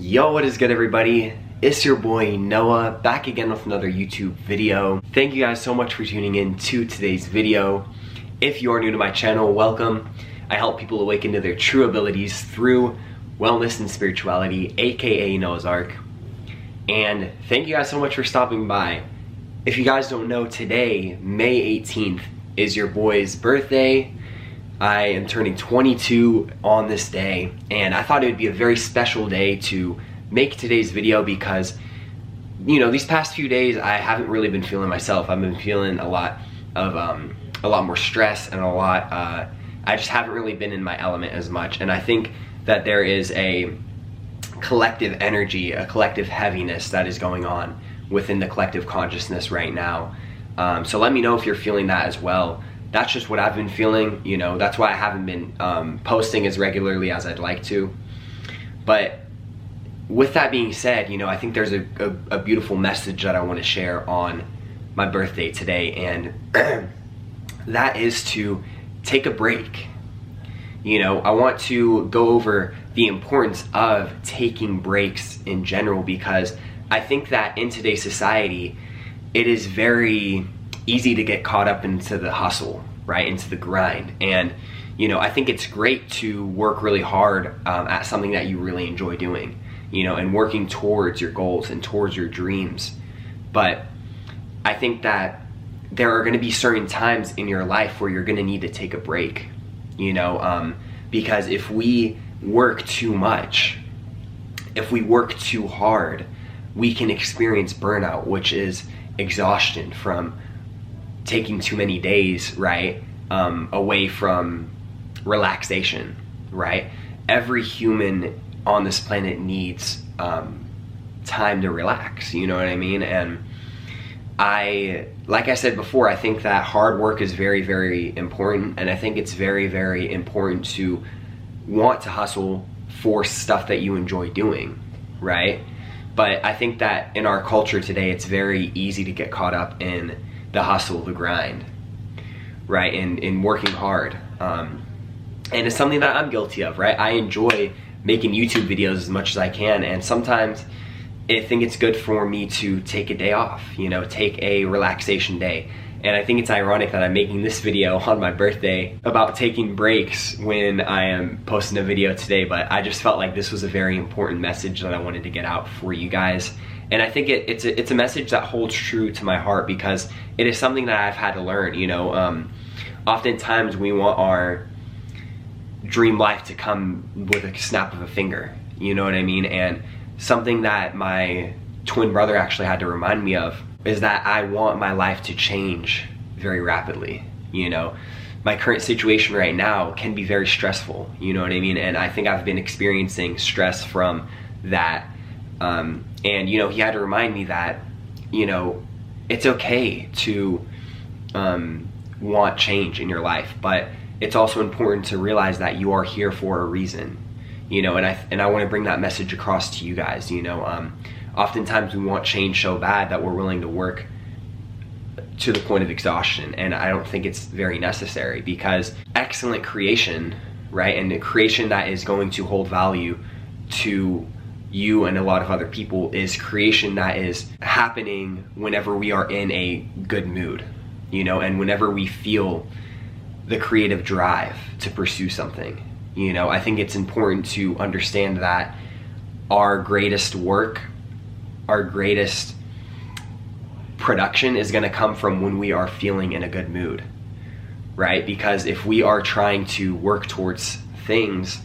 Yo, what is good, everybody? It's your boy Noah, back again with another YouTube video. Thank you guys so much for tuning in to today's video. If you are new to my channel, welcome. I help people awaken to their true abilities through wellness and spirituality, aka Noah's Ark. And thank you guys so much for stopping by. If you guys don't know, today, May 18th, is your boy's birthday. I am turning 22 on this day, and I thought it would be a very special day to make today's video because, you know, these past few days I haven't really been feeling myself. I've been feeling a lot more stress and I just haven't really been in my element as much. And I think that there is a collective energy, a collective heaviness that is going on within the collective consciousness right now. So let me know if you're feeling that as well. That's just what I've been feeling, you know. That's why I haven't been posting as regularly as I'd like to. But with that being said, you know, I think there's a beautiful message that I want to share on my birthday today, and that is to take a break. You know, I want to go over the importance of taking breaks in general, because I think that in today's society, it is very easy to get caught up into the hustle, right, into the grind. And, you know, I think it's great to work really hard at something that you really enjoy doing, you know, and working towards your goals and towards your dreams. But I think that there are going to be certain times in your life where you're going to need to take a break, you know, because if we work too much, if we work too hard, we can experience burnout, which is exhaustion from taking too many days, right, away from relaxation, right? Every human on this planet needs time to relax, you know what I mean? And like I said before, I think that hard work is very, very important, and I think it's very, very important to want to hustle for stuff that you enjoy doing, right? But I think that in our culture today, it's very easy to get caught up in the hustle, the grind, right, and in working hard. And it's something that I'm guilty of, right? I enjoy making YouTube videos as much as I can, and sometimes I think it's good for me to take a day off, you know, take a relaxation day. And I think it's ironic that I'm making this video on my birthday about taking breaks when I am posting a video today, but I just felt like this was a very important message that I wanted to get out for you guys. And I think it's a message that holds true to my heart, because it is something that I've had to learn, you know. Oftentimes we want our dream life to come with a snap of a finger, you know what I mean? And something that my twin brother actually had to remind me of is that I want my life to change very rapidly, you know. My current situation right now can be very stressful, you know what I mean? And I think I've been experiencing stress from that. And, you know, he had to remind me that, you know, it's okay to want change in your life, but it's also important to realize that you are here for a reason, you know. And I want to bring that message across to you guys, you know. Oftentimes we want change so bad that we're willing to work to the point of exhaustion, and I don't think it's very necessary, because excellent creation, right, and the creation that is going to hold value to you and a lot of other people is creation that is happening whenever we are in a good mood, you know, and whenever we feel the creative drive to pursue something, you know. I think it's important to understand that our greatest work, our greatest production is going to come from when we are feeling in a good mood, right? Because if we are trying to work towards things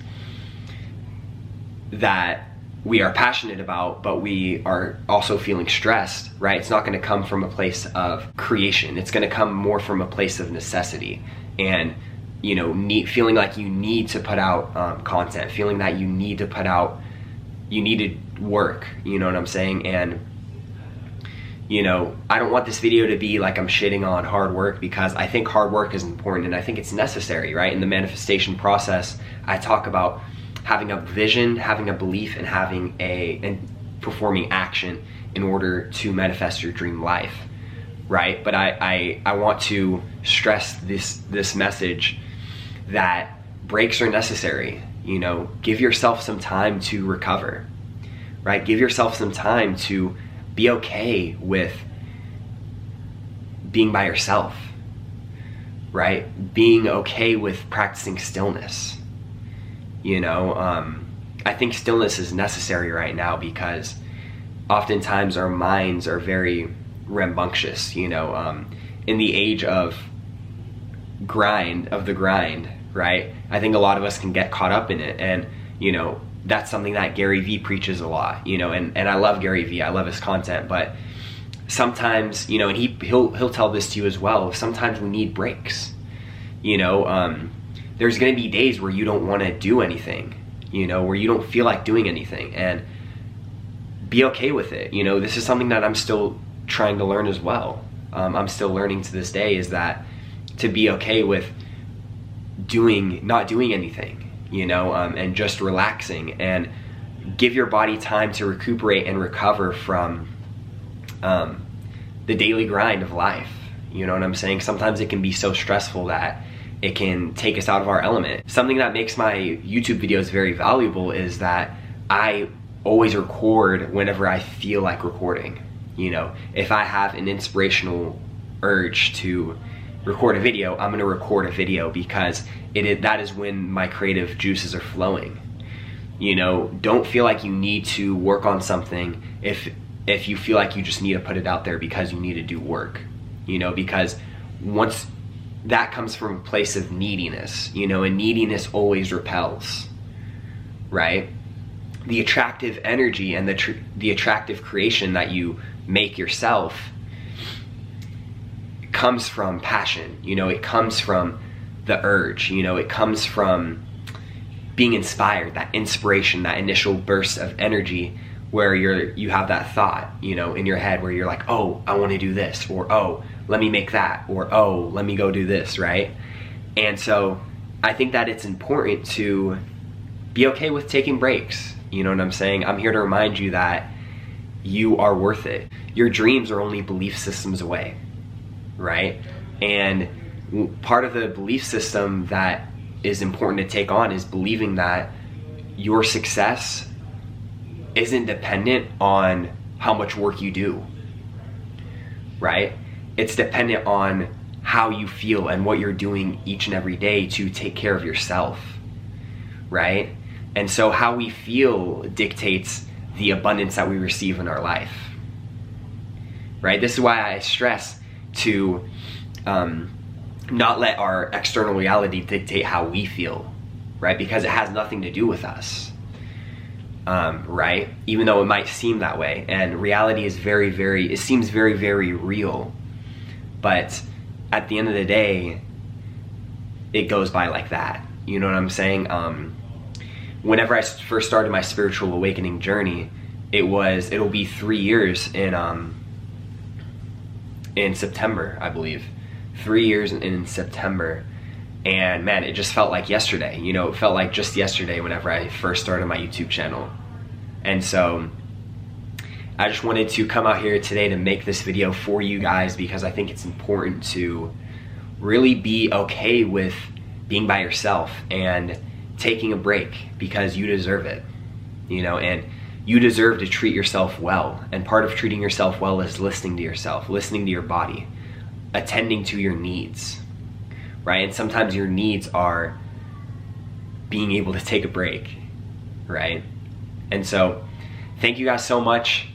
that we are passionate about, but we are also feeling stressed, right, it's not going to come from a place of creation. It's going to come more from a place of necessity, and, you know, feeling like you need to put out content, feeling that you need to put out, you need to work, you know what I'm saying? And, you know, I don't want this video to be like I'm shitting on hard work, because I think hard work is important and I think it's necessary, right? In the manifestation process, I talk about having a vision, having a belief, and and performing action in order to manifest your dream life, right? But I want to stress this message that breaks are necessary. You know, give yourself some time to recover, right? Give yourself some time to be okay with being by yourself, right? Being okay with practicing stillness. You know, I think stillness is necessary right now because oftentimes our minds are very rambunctious, you know, in the age of the grind, right? I think a lot of us can get caught up in it, and, you know, that's something that Gary Vee preaches a lot, you know, and I love Gary Vee, I love his content, but sometimes, you know, and he'll tell this to you as well, sometimes we need breaks, you know. There's gonna be days where you don't wanna do anything, you know, where you don't feel like doing anything, and be okay with it. You know, this is something that I'm still trying to learn as well. I'm still learning to this day, is that to be okay with not doing anything, you know, and just relaxing, and give your body time to recuperate and recover from the daily grind of life. You know what I'm saying? Sometimes it can be so stressful that it can take us out of our element. Something that makes my YouTube videos very valuable is that I always record whenever I feel like recording. You know, if I have an inspirational urge to record a video, I'm gonna record a video because that is when my creative juices are flowing. You know, don't feel like you need to work on something if you feel like you just need to put it out there because you need to do work. You know, because once that comes from a place of neediness, you know, and neediness always repels, right? The attractive energy and the attractive creation that you make yourself comes from passion, you know, it comes from the urge, you know, it comes from being inspired, that inspiration, that initial burst of energy where you have that thought, you know, in your head where you're like, oh, I want to do this, or oh, let me make that, or oh, let me go do this, right? And so I think that it's important to be okay with taking breaks. You know what I'm saying? I'm here to remind you that you are worth it. Your dreams are only belief systems away, right? And part of the belief system that is important to take on is believing that your success isn't dependent on how much work you do, right? It's dependent on how you feel and what you're doing each and every day to take care of yourself, right? And so how we feel dictates the abundance that we receive in our life, right? This is why I stress to not let our external reality dictate how we feel, right? Because it has nothing to do with us, right? Even though it might seem that way. And reality is it seems very, very real. But at the end of the day, it goes by like that. You know what I'm saying? Whenever I first started my spiritual awakening journey, it'll be 3 years in September, I believe. 3 years in September. And man, it just felt like yesterday. You know, it felt like just yesterday whenever I first started my YouTube channel. And so I just wanted to come out here today to make this video for you guys because I think it's important to really be okay with being by yourself and taking a break because you deserve it, you know, and you deserve to treat yourself well. And part of treating yourself well is listening to yourself, listening to your body, attending to your needs, right? And sometimes your needs are being able to take a break, right? And so thank you guys so much.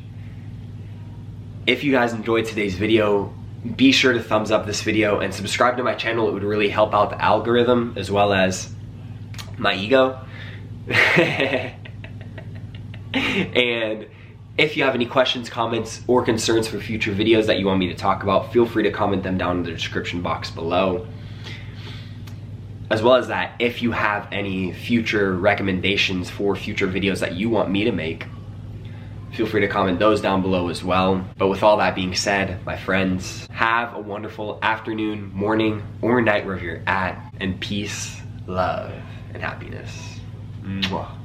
If you guys enjoyed today's video, be sure to thumbs up this video and subscribe to my channel. It would really help out the algorithm as well as my ego. And if you have any questions, comments, or concerns for future videos that you want me to talk about, feel free to comment them down in the description box below. As well as that, if you have any future recommendations for future videos that you want me to make, feel free to comment those down below as well. But with all that being said, my friends, have a wonderful afternoon, morning, or night wherever you're at, and peace, love, and happiness. Mwah.